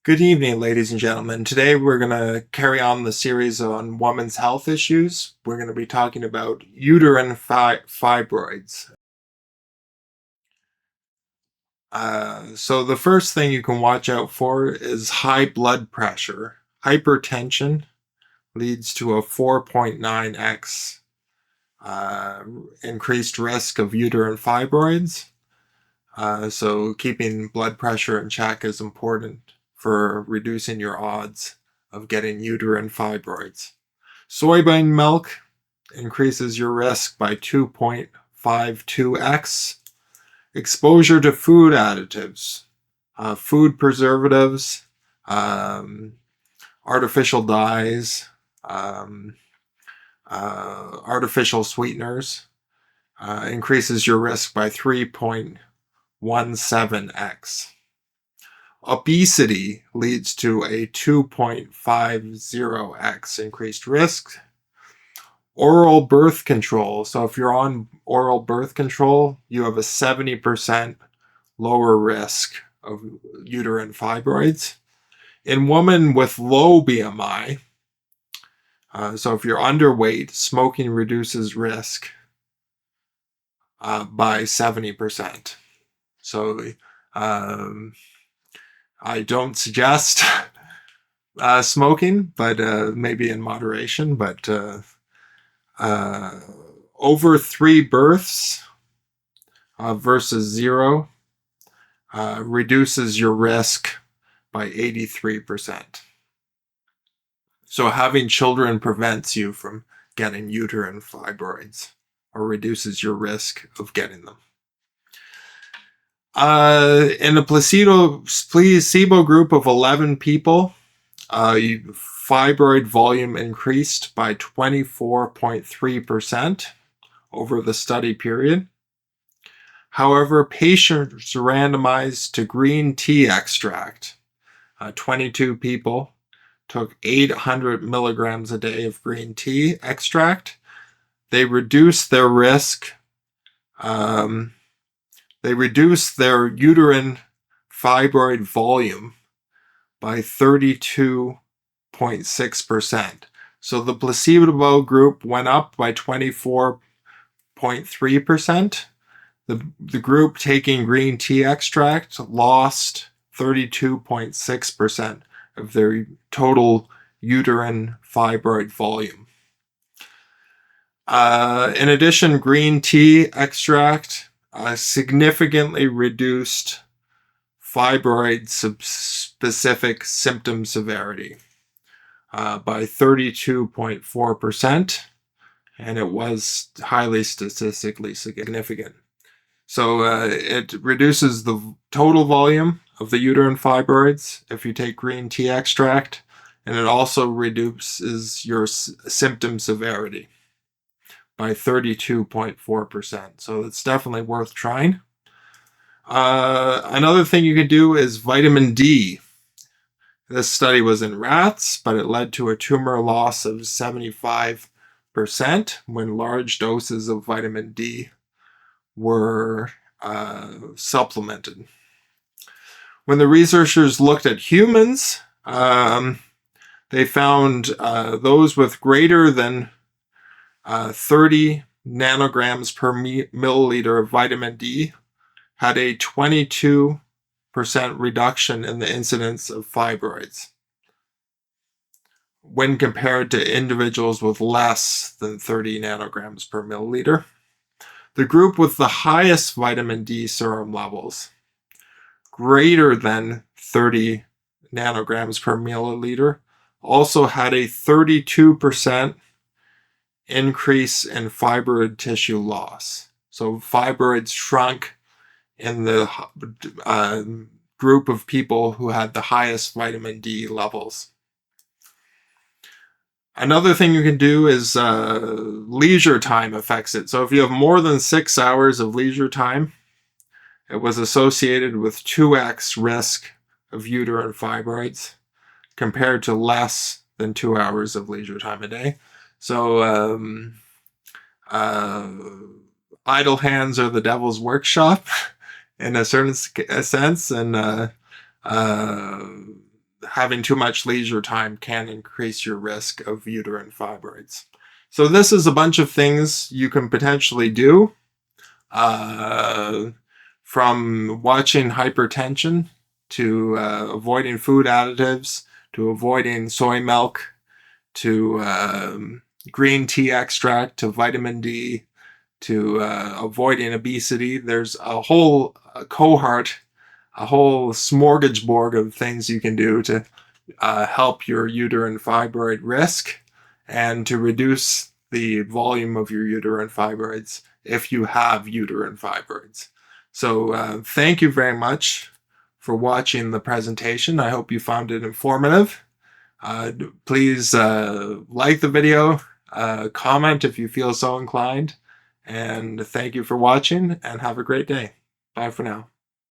Good evening, ladies and gentlemen. Today we're going to carry on the series on women's health issues. We're going to be talking about uterine fibroids. So the first thing you can watch out for is high blood pressure. Hypertension leads to a 4.9x increased risk of uterine fibroids. So keeping blood pressure in check is important for reducing your odds of getting uterine fibroids. Soybean milk increases your risk by 2.52x. Exposure to food additives, food preservatives, artificial dyes, artificial sweeteners increases your risk by 3.17x. Obesity leads to a 2.50x increased risk. Oral birth control. So if you're on oral birth control, you have a 70% lower risk of uterine fibroids. In women with low BMI, so if you're underweight, smoking reduces risk by 70%. So I don't suggest smoking, but maybe in moderation. But over 3 births versus 0 reduces your risk by 83%. So having children prevents you from getting uterine fibroids or reduces your risk of getting them. In a placebo group of 11 people, fibroid volume increased by 24.3% over the study period. However, patients randomized to green tea extract, 22 people took 800 milligrams a day of green tea extract. They reduced their risk. They reduced their uterine fibroid volume by 32.6%. So the placebo group went up by 24.3%. The group taking green tea extract lost 32.6% of their total uterine fibroid volume. In addition, green tea extract significantly reduced fibroid-specific symptom severity by 32.4%, and it was highly statistically significant. So it reduces the total volume of the uterine fibroids if you take green tea extract, and it also reduces your symptom severity by 32.4%. So it's definitely worth trying. Another thing you can do is vitamin D. This study was in rats, but it led to a tumor loss of 75% when large doses of vitamin D were supplemented. When the researchers looked at humans, they found those with greater than 30 nanograms per milliliter of vitamin D had a 22% reduction in the incidence of fibroids when compared to individuals with less than 30 nanograms per milliliter. The group with the highest vitamin D serum levels, greater than 30 nanograms per milliliter, also had a 32% increase in fibroid tissue loss. So fibroids shrunk in the group of people who had the highest vitamin D levels. Another thing you can do is leisure time affects it. So if you have more than 6 hours of leisure time, it was associated with 2x risk of uterine fibroids compared to less than 2 hours of leisure time a day. So idle hands are the devil's workshop in a certain sense, and having too much leisure time can increase your risk of uterine fibroids. So this is a bunch of things you can potentially do, from watching hypertension to avoiding food additives, to avoiding soy milk, to green tea extract, to vitamin D, to avoiding obesity. There's a whole cohort, a whole smorgasbord of things you can do to help your uterine fibroid risk and to reduce the volume of your uterine fibroids if you have uterine fibroids. So thank you very much for watching the presentation. I hope you found it informative. Please like the video, comment if you feel so inclined, and thank you for watching, and have a great day. Bye for now.